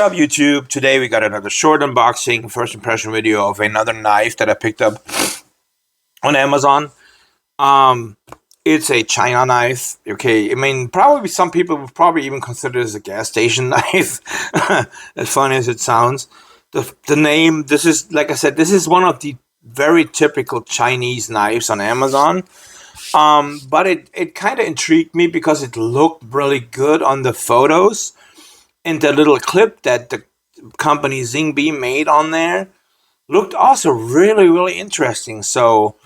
What up, YouTube? Today we got another short unboxing, first impression video of another knife that I picked up on Amazon. Um, it's a China knife. Okay, I mean, probably some people would probably even consider this a gas station knife. As funny as it sounds. The name, this is, like I said, this is one of the very typical Chinese knives on Amazon. But it kind of intrigued me because it looked really good on the photos. And the little clip that the company Zingbee made on there looked also really, really interesting. So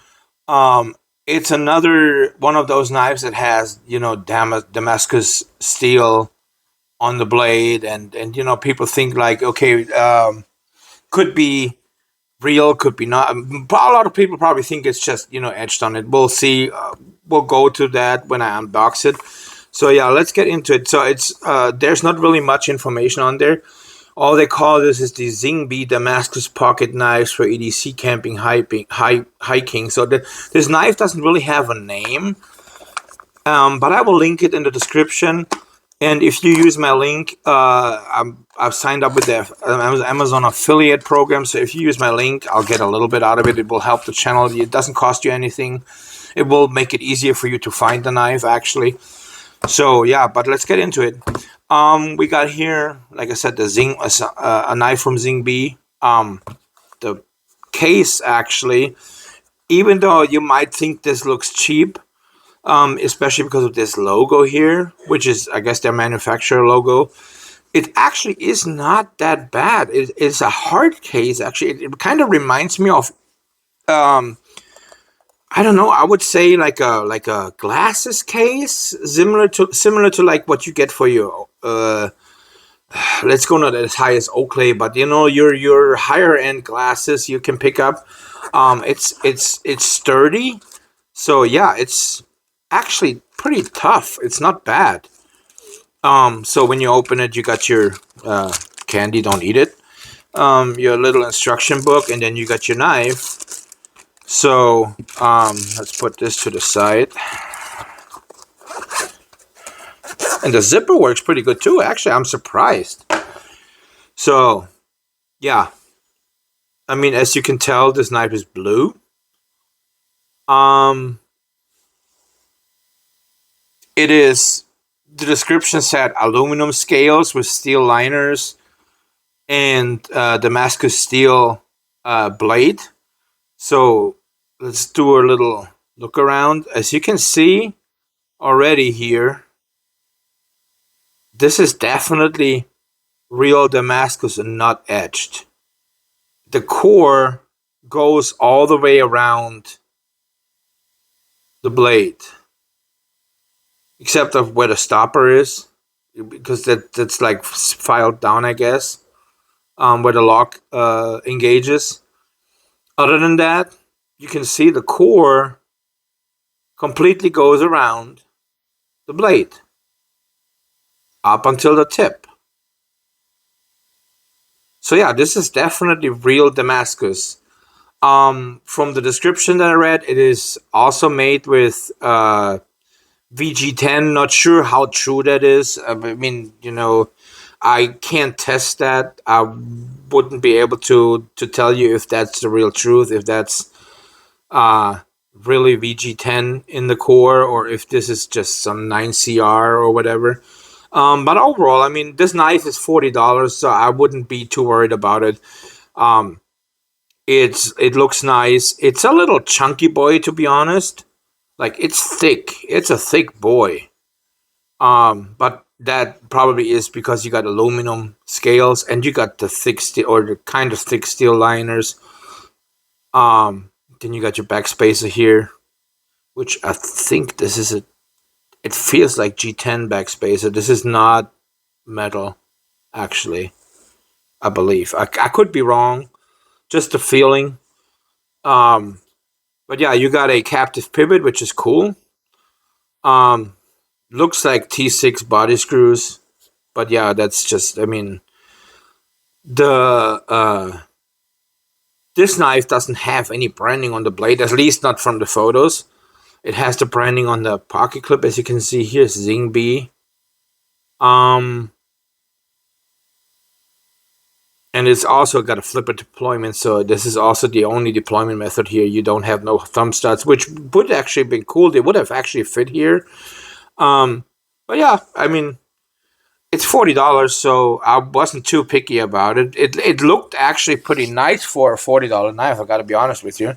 it's another one of those knives that has, Damascus steel on the blade. And people think like, okay, could be real, could be not. A lot of people probably think it's just, etched on it. We'll see. We'll go to that when I unbox it. So yeah, let's get into it. So it's there's not really much information on there. All they call this is the Zingbee Damascus pocket knives for EDC camping, hiking. So this knife doesn't really have a name, but I will link it in the description. And if you use my link, I've signed up with the Amazon affiliate program. So if you use my link, I'll get a little bit out of it. It will help the channel. It doesn't cost you anything. It will make it easier for you to find the knife, actually. So yeah, but let's get into it. We got here, like I said, a knife from Zingbee. The case, actually, even though you might think this looks cheap, especially because of this logo here, which is, I guess, their manufacturer logo, it actually is not that bad. It's a hard case, actually. It kind of reminds me of I don't know. I would say like a glasses case, similar to like what you get for your let's go not as high as Oakley, but your higher end glasses you can pick up. It's sturdy, so yeah, it's actually pretty tough. It's not bad. So when you open it, you got your candy. Don't eat it. Your little instruction book, and then you got your knife. So, let's put this to the side. And the zipper works pretty good too. Actually, I'm surprised. So, yeah. I mean, as you can tell, this knife is blue. It is, the description said aluminum scales with steel liners and Damascus steel blade. So let's do a little look around. As you can see already here, this is definitely real Damascus and not etched. The core goes all the way around the blade, except of where the stopper is, because that's like filed down, I guess, where the lock engages. Other than that, you can see the core completely goes around the blade up until the tip. So yeah, this is definitely real Damascus. From the description that I read, it is also made with VG10. Not sure how true that is. I mean, I can't test that. I wouldn't be able to tell you if that's the real truth, if that's really VG10 in the core, or if this is just some 9CR or whatever. But overall, I mean, this knife is $40, so I wouldn't be too worried about it. It looks nice. It's a little chunky boy, to be honest. Like, it's thick. It's a thick boy. But that probably is because you got aluminum scales and you got the thick steel, or the kind of thick steel liners. Then you got your backspacer here, which I think this is it feels like G10 backspacer. This is not metal, actually, I believe. I could be wrong, just a feeling. But yeah, you got a captive pivot, which is cool. Looks like T6 body screws, but yeah, that's just, I mean, this knife doesn't have any branding on the blade, at least not from the photos. It has the branding on the pocket clip, as you can see here, Zingbee. And it's also got a flipper deployment, so this is also the only deployment method here. You don't have no thumb studs, which would actually have been cool. They would have actually fit here. But yeah, I mean, it's $40, so I wasn't too picky about it. It looked actually pretty nice for a $40 knife, I gotta be honest with you.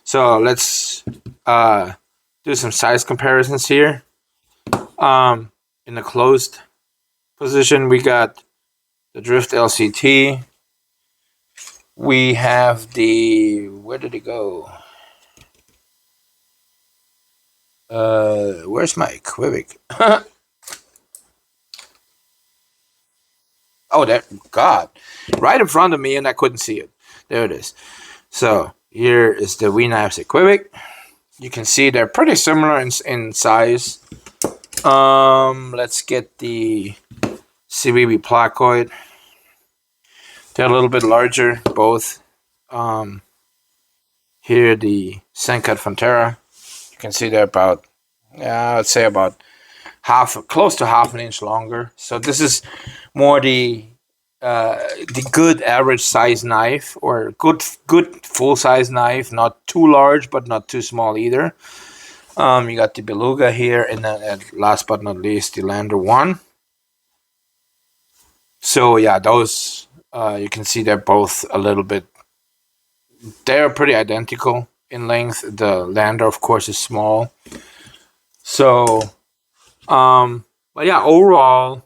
So let's do some size comparisons here. In the closed position, we got the Drift LCT. We have the, where did it go? Where's my Quivik? Oh, that, God, right in front of me, and I couldn't see it. There it is. So here is the We Knives Quivik. You can see they're pretty similar in size. Let's get the CBB Placoid. They're a little bit larger, both. Here the Sencut Frontera. You can see they're about, I'd say about close to half an inch longer. So this is more the good average size knife, or good full size knife, not too large but not too small either. You got the Beluga here, and then last but not least the Lander 1. So yeah, those you can see they're both a little bit, they're pretty identical in length. The Lander, of course, is small. So but yeah, overall,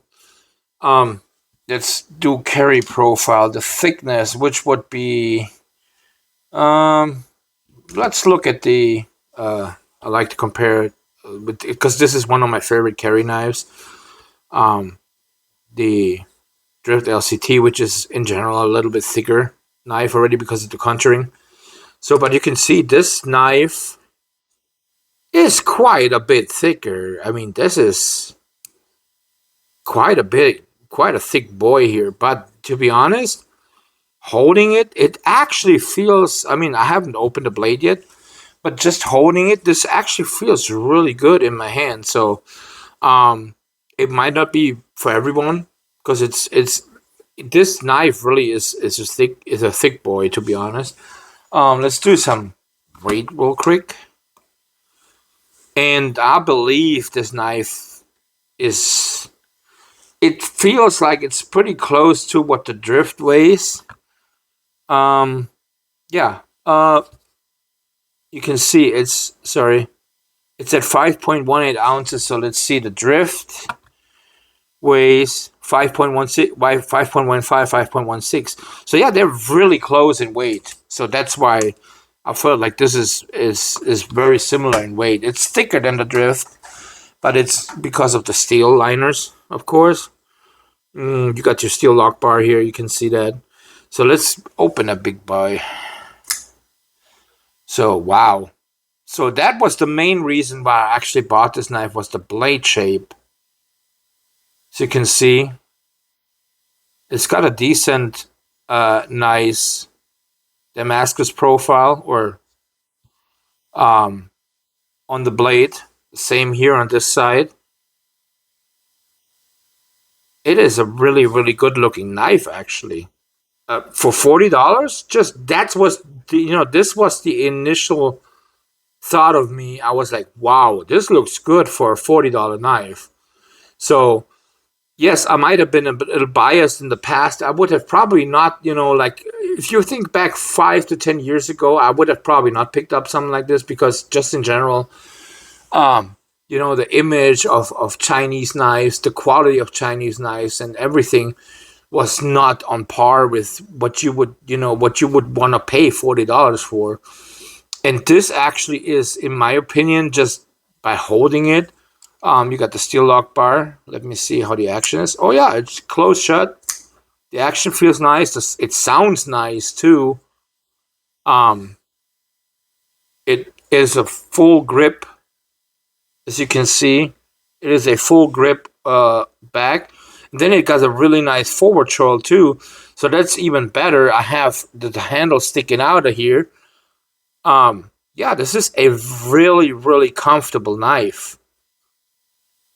let's do carry profile, the thickness, which would be, let's look at the, I like to compare it with, because this is one of my favorite carry knives, the Drift LCT, which is in general a little bit thicker knife already because of the contouring. So, but you can see this knife is quite a bit thicker. I mean, this is quite a thick boy here. But to be honest, holding it, it actually feels, I mean, I haven't opened the blade yet, but just holding it, this actually feels really good in my hand. So, it might not be for everyone, because this knife really is a thick boy, to be honest. Let's do some weight real quick. And I believe this knife is, it feels like it's pretty close to what the Drift weighs. Yeah. You can see it's at 5.18 ounces. So let's see, the Drift weighs 5.16, 5.15, 5.16. So yeah, they're really close in weight. So that's why I felt like this is very similar in weight. It's thicker than the Drift, but it's because of the steel liners, of course. You got your steel lock bar here. You can see that. So let's open a big boy. So wow. So that was the main reason why I actually bought this knife, was the blade shape. So you can see it's got a decent, nice Damascus profile, or on the blade. Same here on this side. It is a really, really good looking knife, actually. For $40, just that was this was the initial thought of me. I was like, wow, this looks good for a $40 knife. So yes, I might have been a little biased in the past. I would have probably not, like, if you think back 5 to 10 years ago, I would have probably not picked up something like this, because just in general, the image of Chinese knives, the quality of Chinese knives and everything was not on par with what you would want to pay $40 for. And this actually is, in my opinion, just by holding it, you got the steel lock bar. Let me see how the action is. Oh yeah, it's closed shut. The action feels nice. It sounds nice too. It is a full grip, as you can see. It is a full grip back. And then it got a really nice forward choil too. So that's even better. I have the handle sticking out of here. Yeah, this is a really, really comfortable knife.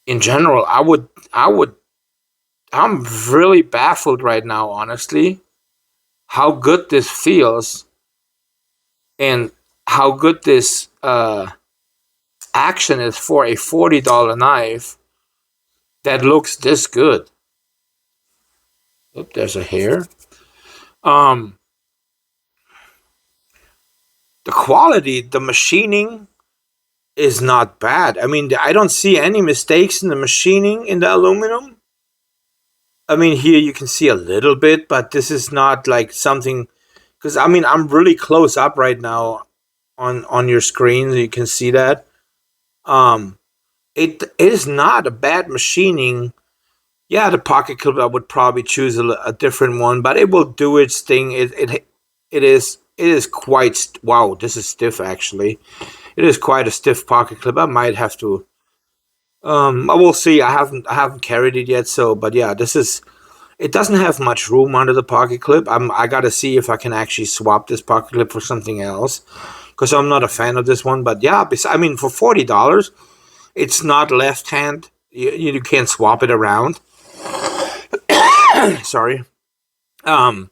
In general, I'm really baffled right now, honestly. how good this feels and how good this action is for a $40 knife that looks this good. Oop, there's a hair. Um, the quality, the machining is not bad. I mean, I don't see any mistakes in the machining in the aluminum. I mean, here you can see a little bit, but this is not like something, because I mean, I'm really close up right now on your screen. You can see that. Um, it is not a bad machining. Yeah, the pocket clip I would probably choose a different one, but it will do its thing. It is quite wow. This is stiff actually. It is quite a stiff pocket clip. I might have to. I will see. I haven't carried it yet. So, but yeah, this is. It doesn't have much room under the pocket clip. I gotta see if I can actually swap this pocket clip for something else, because I'm not a fan of this one. But yeah, I mean for $40, it's not left hand. You can't swap it around. Sorry. Um,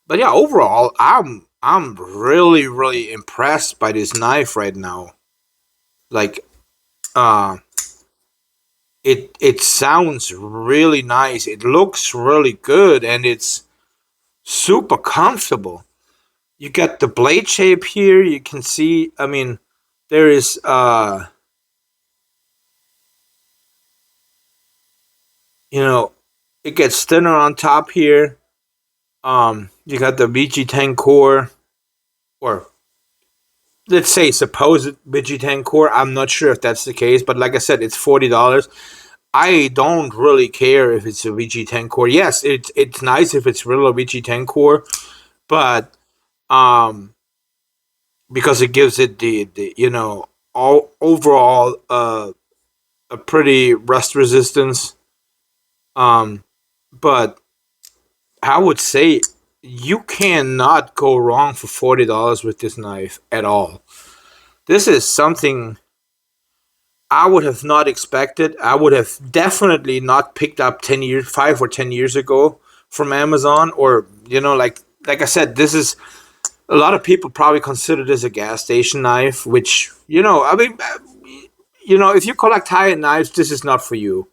but yeah, overall, I'm really really impressed by this knife right now. Like, uh, it sounds really nice. It looks really good, and it's super comfortable. You got the blade shape here. You can see. I mean, there is you know, it gets thinner on top here. You got the VG10 core, or let's say supposed VG10 core. I'm not sure if that's the case, but like I said, it's $40. I don't really care if it's a VG10 core. Yes, it's nice if it's real VG10 core, but um, because it gives it the all overall a pretty rust resistance. Um, but I would say you cannot go wrong for $40 with this knife at all. This is something I would have not expected. I would have definitely not picked up 10 years, 5 or 10 years ago from Amazon, or like I said, this is a lot of people probably consider this a gas station knife, which I mean, if you collect high-end knives, this is not for you.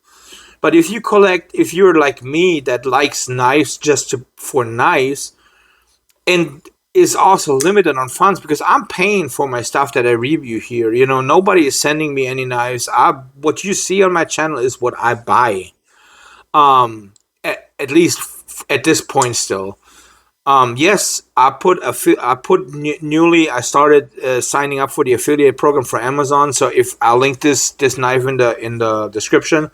But if you're like me that likes knives just for knives, and is also limited on funds, because I'm paying for my stuff that I review here. Nobody is sending me any knives. What you see on my channel is what I buy. At least at this point still. Yes, newly. I started signing up for the affiliate program for Amazon. So if I'll link this knife in the description,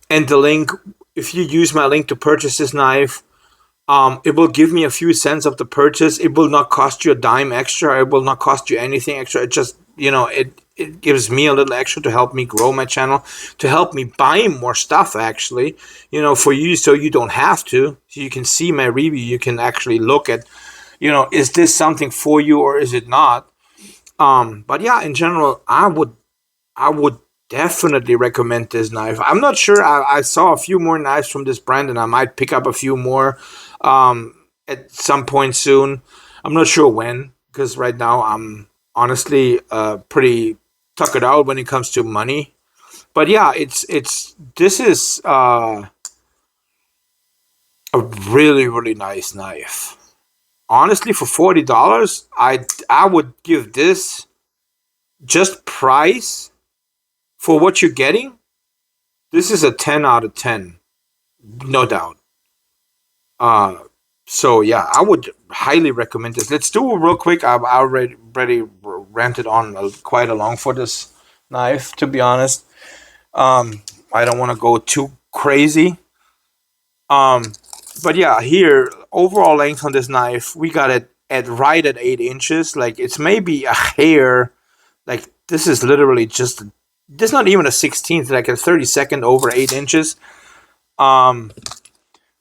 and the link, if you use my link to purchase this knife, it will give me a few cents of the purchase. It will not cost you a dime extra. It will not cost you anything extra. It just, it gives me a little extra to help me grow my channel, to help me buy more stuff, actually, for you, so you don't have to. So you can see my review. You can actually look at, is this something for you or is it not? But yeah, in general, I would definitely recommend this knife. I'm not sure. I saw a few more knives from this brand, and I might pick up a few more at some point soon. I'm not sure when, because right now I'm honestly pretty tuckered out when it comes to money. But yeah, this is a really really nice knife. Honestly, for $40, I would give this, just price for what you're getting. This is a 10 out of 10, no doubt. Uh, so yeah, I would highly recommend this. Let's do it real quick. I've already ranted on quite along for this knife, to be honest. I don't want to go too crazy. Um, but yeah, here, overall length on this knife, we got it at right at 8 inches. Like, it's maybe a hair. Like, this is literally just. This is not even a 16th, like a 32nd over 8 inches. Um,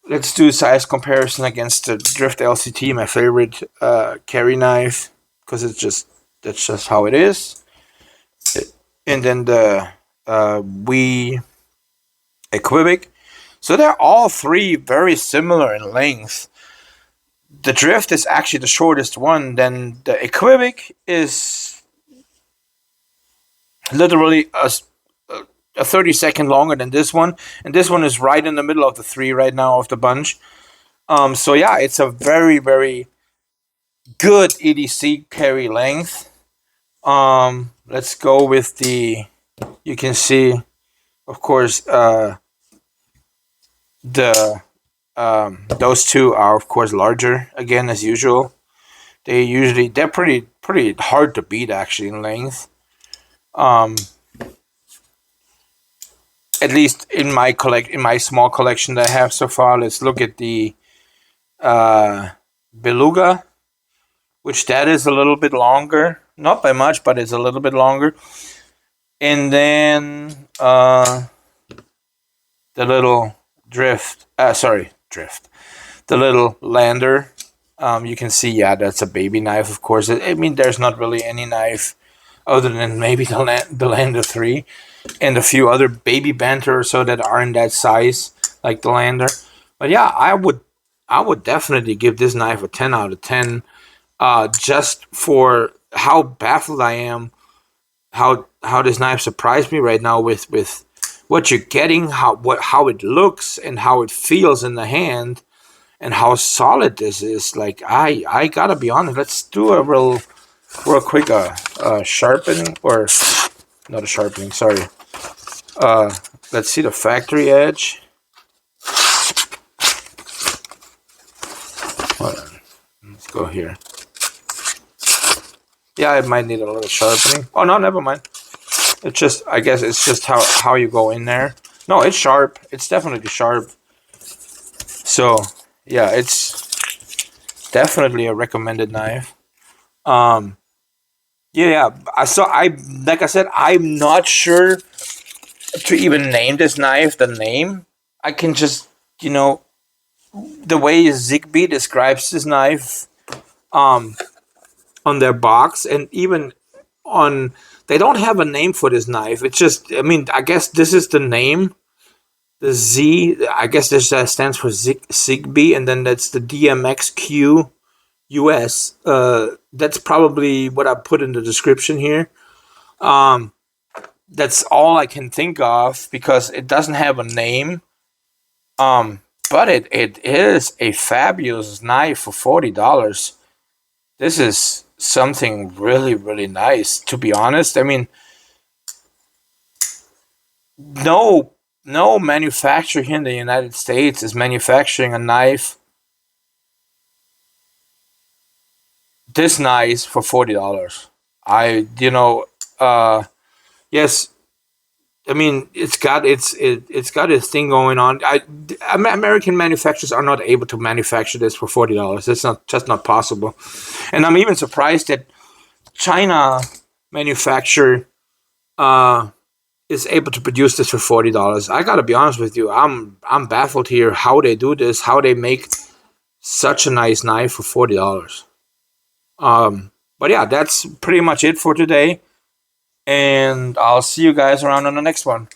let's do size comparison against the Drift LCT, my favorite carry knife, because that's just how it is. And then the Wii Equibic. So they're all three very similar in length. the drift is actually the shortest one. Then the equivoc is literally a 30-second longer than this one, and this one is right in the middle of the three right now of the bunch. So yeah, it's a very, very good EDC carry length. Let's go with the, you can see, of course, the those two are of course larger again as usual. They're pretty hard to beat actually in length. At least in my small collection that I have so far. Let's look at the Beluga, which that is a little bit longer, not by much, but it's a little bit longer. And then the little drift, the little lander. You can see, yeah, that's a baby knife, of course. I mean, there's not really any knife other than maybe the Lander 3 and a few other baby banter or so that are in that size, like the Lander. But yeah, I would definitely give this knife a 10 out of 10, just for how baffled I am, how this knife surprised me right now with what you're getting, how it looks and how it feels in the hand, and how solid this is. Like, I gotta be honest. Let's do a real quick sharpening, or not a sharpening. Sorry. Let's see the factory edge. Hold on. Let's go here. Yeah, it might need a little sharpening. Oh no, never mind. It's just, I guess it's just how you go in there. No, it's sharp. It's definitely sharp. So yeah, it's definitely a recommended knife. Yeah. Like I said, I'm not sure to even name this knife the name. I can just, the way Zingbee describes this knife, on their box, and even on, they don't have a name for this knife. It's just, I mean, I guess this is the name. The Z, I guess this stands for Zingbee, and then that's the DMXQ US. That's probably what I put in the description here. That's all I can think of because it doesn't have a name. But it is a fabulous knife for $40. This is something really, really nice, to be honest. I mean, no manufacturer here in the United States is manufacturing a knife this nice for $40. Yes, I mean, it's got its thing going on. American manufacturers are not able to manufacture this for $40. It's just not possible. And I'm even surprised that China manufacturer is able to produce this for $40. I gotta be honest with you, I'm baffled here how they do this, how they make such a nice knife for $40. But yeah, that's pretty much it for today, and I'll see you guys around on the next one.